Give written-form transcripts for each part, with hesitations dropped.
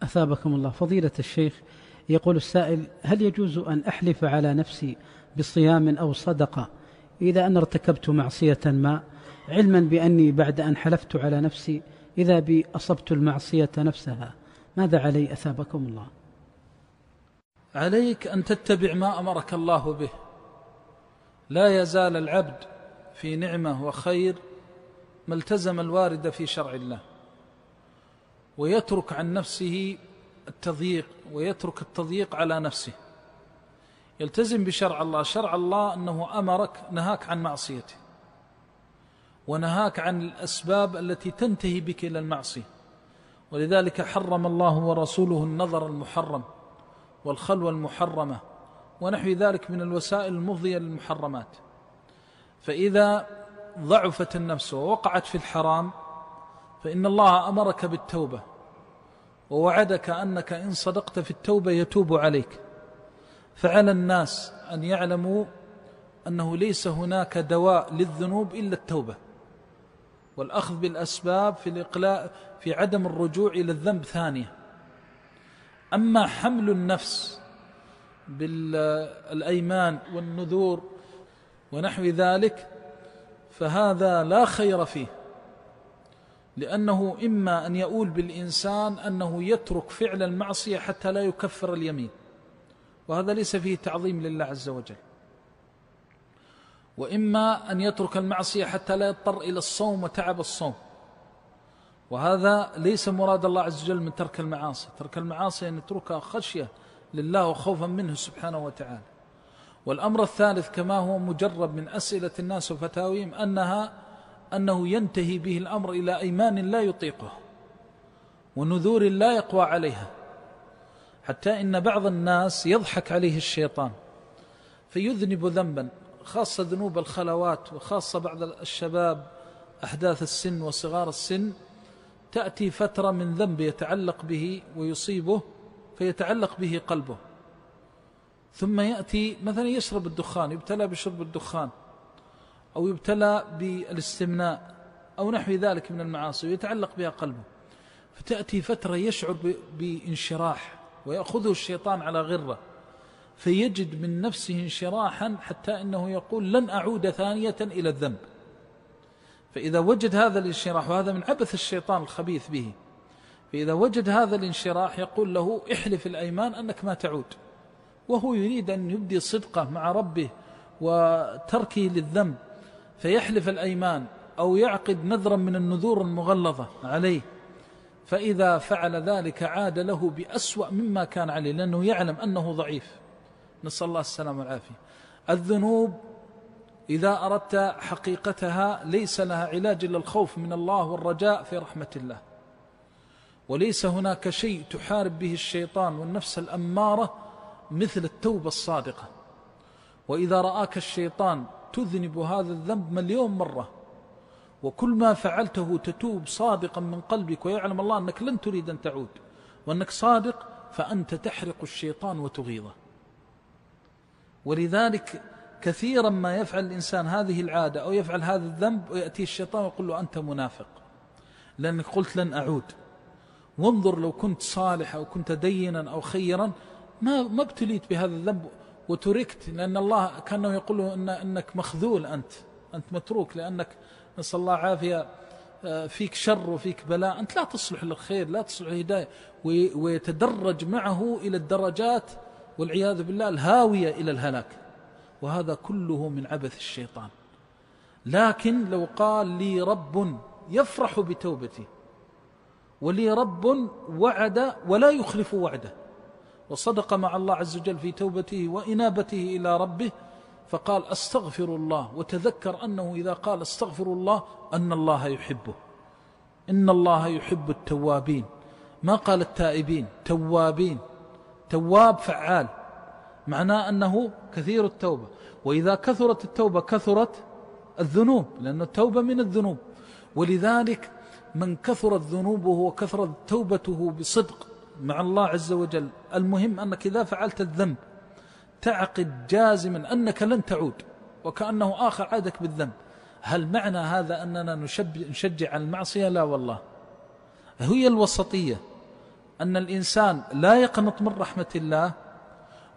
أثابكم الله. فضيلة الشيخ، يقول السائل: هل يجوز أن أحلف على نفسي بصيام أو صدقة إذا أنا ارتكبت معصية ما، علما بأني بعد أن حلفت على نفسي إذا بي أصبت المعصية نفسها؟ ماذا علي أثابكم الله؟ عليك أن تتبع ما أمرك الله به. لا يزال العبد في نعمة وخير ما التزم الوارد في شرع الله، ويترك عن نفسه التضييق، ويترك التضييق على نفسه. يلتزم بشرع الله. شرع الله أنه أمرك، نهاك عن معصيته، ونهاك عن الأسباب التي تنتهي بك إلى المعصية. ولذلك حرم الله ورسوله النظر المحرم والخلوة المحرمة ونحو ذلك من الوسائل المفضية للمحرمات. فإذا ضعفت النفس ووقعت في الحرام فإن الله أمرك بالتوبة، ووعدك أنك إن صدقت في التوبة يتوب عليك. فعلى الناس أن يعلموا أنه ليس هناك دواء للذنوب إلا التوبة والأخذ بالأسباب في الإقلاع، في عدم الرجوع إلى الذنب ثانية. أما حمل النفس بالأيمان والنذور ونحو ذلك فهذا لا خير فيه، لأنه إما أن يؤول بالإنسان أنه يترك فعل المعصية حتى لا يكفر اليمين، وهذا ليس فيه تعظيم لله عز وجل، وإما أن يترك المعصية حتى لا يضطر إلى الصوم وتعب الصوم، وهذا ليس مراد الله عز وجل من ترك المعاصي. ترك المعاصي أن يتركها خشية لله وخوفا منه سبحانه وتعالى. والأمر الثالث كما هو مجرب من أسئلة الناس وفتاويهم أنه ينتهي به الأمر إلى أيمان لا يطيقه ونذور لا يقوى عليها، حتى إن بعض الناس يضحك عليه الشيطان فيذنب ذنبا، خاصة ذنوب الخلوات، وخاصة بعض الشباب أحداث السن وصغار السن، تأتي فترة من ذنب يتعلق به ويصيبه فيتعلق به قلبه، ثم يأتي مثلا يشرب الدخان، يبتلى بشرب الدخان، أو يبتلى بالاستمناء أو نحو ذلك من المعاصي ويتعلق بها قلبه، فتأتي فترة يشعر بانشراح ويأخذه الشيطان على غرة، فيجد من نفسه انشراحا حتى إنه يقول لن أعود ثانية إلى الذنب. فإذا وجد هذا الانشراح، وهذا من عبث الشيطان الخبيث به، فإذا وجد هذا الانشراح يقول له احلف الأيمان أنك ما تعود، وهو يريد أن يبدي صدقه مع ربه وتركه للذنب، فيحلف الأيمان أو يعقد نذرا من النذور المغلظة عليه، فإذا فعل ذلك عاد له بأسوأ مما كان عليه، لأنه يعلم أنه ضعيف. نسأل الله السلامة والعافية. الذنوب إذا أردت حقيقتها ليس لها علاج إلا الخوف من الله والرجاء في رحمة الله، وليس هناك شيء تحارب به الشيطان والنفس الأمارة مثل التوبة الصادقة. وإذا رآك الشيطان تذنب هذا الذنب مليون مرة، وكل ما فعلته تتوب صادقا من قلبك، ويعلم الله أنك لن تريد أن تعود وأنك صادق، فأنت تحرق الشيطان وتغيظه. ولذلك كثيرا ما يفعل الإنسان هذه العادة أو يفعل هذا الذنب ويأتي الشيطان ويقول له أنت منافق لأنك قلت لن أعود، وانظر لو كنت صالح أو كنت دينا أو خيرا ما ابتليت بهذا الذنب وتركت، لأن الله كانه يقول له إنك مخذول، أنت متروك، لأنك نسأل الله عافية فيك شر وفيك بلاء، أنت لا تصلح للخير، لا تصلح للهداية، ويتدرج معه إلى الدرجات والعياذ بالله الهاوية إلى الهلاك، وهذا كله من عبث الشيطان. لكن لو قال لي رب يفرح بتوبتي، ولي رب وعد ولا يخلف وعده، وصدق مع الله عز وجل في توبته وإنابته إلى ربه، فقال أستغفر الله، وتذكر أنه إذا قال أستغفر الله أن الله يحبه، إن الله يحب التوابين، ما قال التائبين، توابين، تواب فعال، معناه أنه كثير التوبة. وإذا كثرت التوبة كثرت الذنوب، لأن التوبة من الذنوب. ولذلك من كثرت ذنوبه وكثرت توبته بصدق مع الله عز وجل، المهم أنك إذا فعلت الذنب تعقد جازما أنك لن تعود، وكأنه آخر عادك بالذنب. هل معنى هذا أننا نشجع على المعصية؟ لا والله، هي الوسطية. أن الإنسان لا يقنط من رحمة الله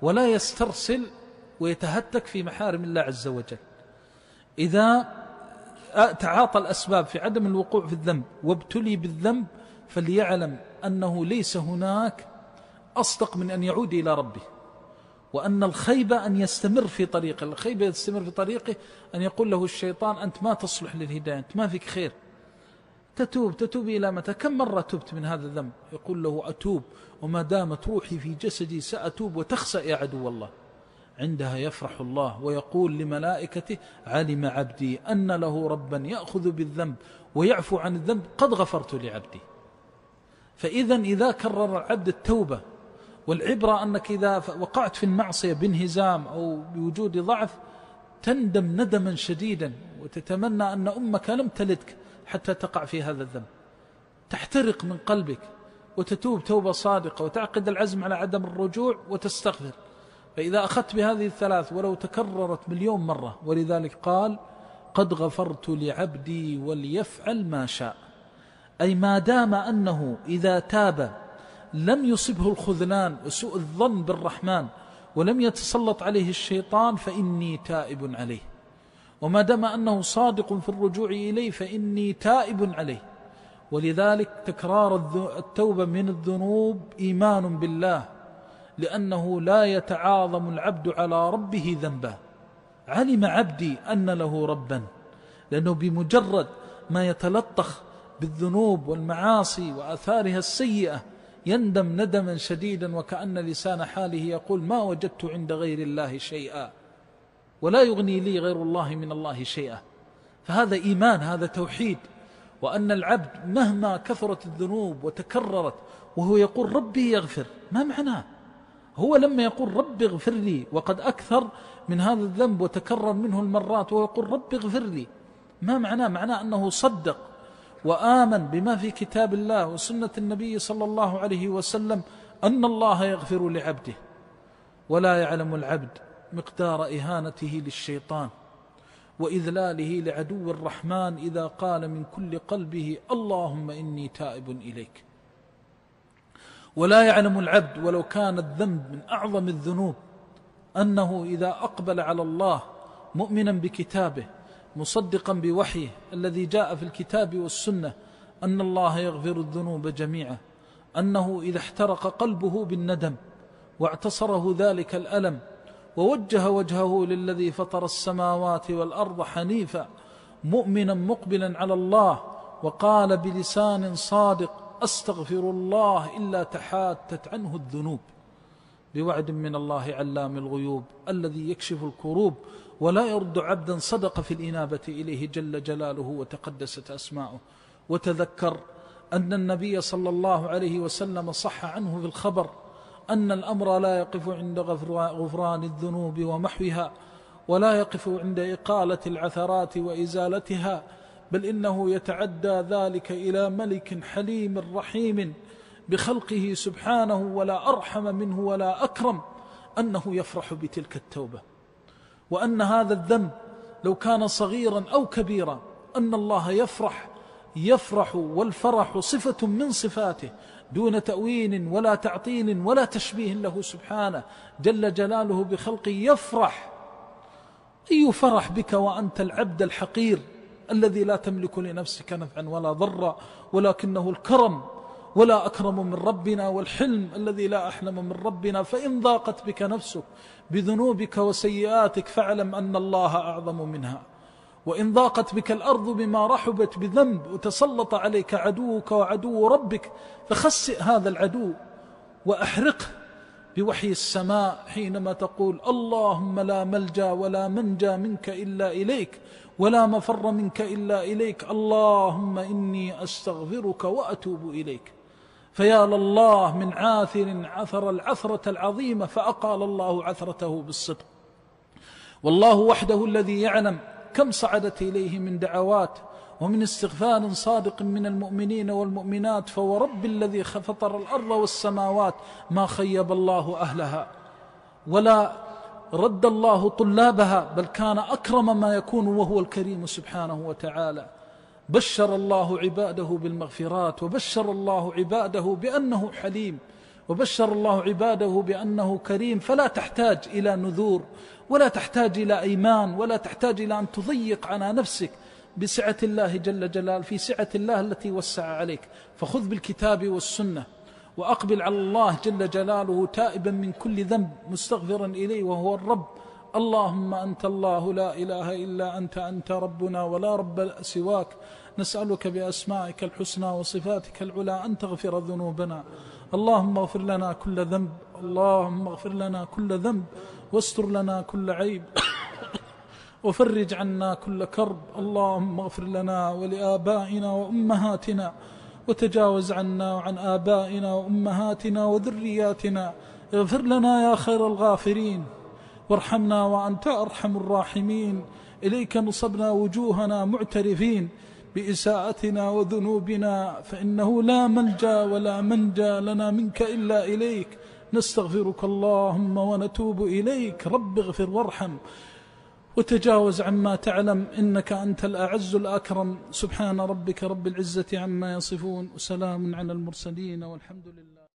ولا يسترسل ويتهتك في محارم الله عز وجل. إذا تعاطى الأسباب في عدم الوقوع في الذنب وابتلي بالذنب فليعلم أنه ليس هناك أصدق من أن يعود إلى ربه، وأن الخيبة أن يستمر في طريقه. الخيبة يستمر في طريقه أن يقول له الشيطان أنت ما تصلح للهداية، أنت ما فيك خير، تتوب إلى متى؟ كم مرة تبت من هذا الذنب؟ يقول له أتوب وما دامت روحي في جسدي سأتوب وتخسأ يا عدو الله. عندها يفرح الله ويقول لملائكته علم عبدي أن له ربا يأخذ بالذنب ويعفو عن الذنب قد غفرت لعبدي. إذا كرر العبد التوبة، والعبرة أنك إذا وقعت في المعصية بانهزام أو بوجود ضعف تندم ندما شديدا وتتمنى أن أمك لم تلدك حتى تقع في هذا الذنب، تحترق من قلبك وتتوب توبة صادقة وتعقد العزم على عدم الرجوع وتستغفر. فإذا أخذت بهذه الثلاث ولو تكررت مليون مرة، ولذلك قال قد غفرت لعبدي وليفعل ما شاء، أي ما دام أنه إذا تاب لم يصبه الخذلان وسوء الظن بالرحمن ولم يتسلط عليه الشيطان فإني تائب عليه، وما دام أنه صادق في الرجوع إليه فإني تائب عليه. ولذلك تكرار التوبة من الذنوب إيمان بالله، لأنه لا يتعاظم العبد على ربه ذنبا. علم عبدي أن له ربا، لأنه بمجرد ما يتلطخ بالذنوب والمعاصي وآثارها السيئة يندم ندما شديدا وكأن لسان حاله يقول ما وجدت عند غير الله شيئا ولا يغني لي غير الله من الله شيئا. فهذا إيمان، هذا توحيد، وأن العبد مهما كثرت الذنوب وتكررت وهو يقول ربي يغفر، ما معناه؟ هو لما يقول ربي اغفر لي وقد أكثر من هذا الذنب وتكرر منه المرات وهو يقول ربي اغفر لي، ما معناه؟ معناه أنه صدق وآمن بما في كتاب الله وسنة النبي صلى الله عليه وسلم أن الله يغفر لعبده. ولا يعلم العبد مقدار إهانته للشيطان وإذلاله لعدو الرحمن إذا قال من كل قلبه اللهم إني تائب إليك. ولا يعلم العبد ولو كان الذنب من أعظم الذنوب أنه إذا أقبل على الله مؤمنا بكتابه مصدقا بوحيه الذي جاء في الكتاب والسنة أن الله يغفر الذنوب جميعا، أنه إذا احترق قلبه بالندم واعتصره ذلك الألم ووجه وجهه للذي فطر السماوات والأرض حنيفا مؤمنا مقبلا على الله وقال بلسان صادق أستغفر الله إلا تحاتت عنه الذنوب، بوعد من الله علام الغيوب الذي يكشف الكروب ولا يرد عبدا صدق في الإنابة إليه جل جلاله وتقدست أسماؤه. وتذكر أن النبي صلى الله عليه وسلم صح عنه في الخبر أن الأمر لا يقف عند غفران الذنوب ومحوها ولا يقف عند إقالة العثرات وإزالتها، بل إنه يتعدى ذلك إلى ملك حليم رحيم بخلقه سبحانه ولا أرحم منه ولا أكرم، أنه يفرح بتلك التوبة، وأن هذا الذنب لو كان صغيرا أو كبيرا أن الله يفرح والفرح صفة من صفاته دون تأويل ولا تعطيل ولا تشبيه له سبحانه جل جلاله بخلقه. يفرح، أي فرح بك وأنت العبد الحقير الذي لا تملك لنفسك نفعا ولا ضرا، ولكنه الكرم ولا أكرم من ربنا والحلم الذي لا أحلم من ربنا. فإن ضاقت بك نفسك بذنوبك وسيئاتك فاعلم أن الله أعظم منها، وإن ضاقت بك الأرض بما رحبت بذنب وتسلط عليك عدوك وعدو ربك فخسئ هذا العدو وأحرقه بوحي السماء حينما تقول اللهم لا ملجأ ولا منجى منك إلا إليك ولا مفر منك إلا إليك، اللهم إني أستغفرك وأتوب إليك. فيا لله من عاثر عثر العثرة العظيمة فأقال الله عثرته بالصدق. والله وحده الذي يعلم كم صعدت إليه من دعوات ومن استغفار صادق من المؤمنين والمؤمنات، فورب الذي فطر الأرض والسماوات ما خيب الله أهلها ولا رد الله طلابها، بل كان أكرم ما يكون وهو الكريم سبحانه وتعالى. بشر الله عباده بالمغفرات، وبشر الله عباده بأنه حليم، وبشر الله عباده بأنه كريم. فلا تحتاج إلى نذور، ولا تحتاج إلى أيمان، ولا تحتاج إلى أن تضيق على نفسك بسعة الله جل جلاله، في سعة الله التي وسع عليك. فخذ بالكتاب والسنة وأقبل على الله جل جلاله تائبا من كل ذنب مستغفرا إليه وهو الرب. اللهم أنت الله لا إله إلا أنت ربنا ولا رب سواك. نسألك بأسمائك الحسنى وصفاتك العلى أن تغفر ذنوبنا. اللهم اغفر لنا كل ذنب، اللهم اغفر لنا كل ذنب، واستر لنا كل عيب، وفرج عنا كل كرب. اللهم اغفر لنا ولآبائنا وأمهاتنا، وتجاوز عنا وعن آبائنا وأمهاتنا وذرياتنا. اغفر لنا يا خير الغافرين، وارحمنا وأنت أرحم الراحمين. إليك نصبنا وجوهنا معترفين بإساءتنا وذنوبنا، فإنه لا ملجأ ولا منجى لنا منك إلا إليك. نستغفرك اللهم ونتوب إليك. رب اغفر وارحم وتجاوز عما تعلم، إنك أنت الأعز الأكرم. سبحان ربك رب العزة عما يصفون، وسلام على المرسلين، والحمد لله.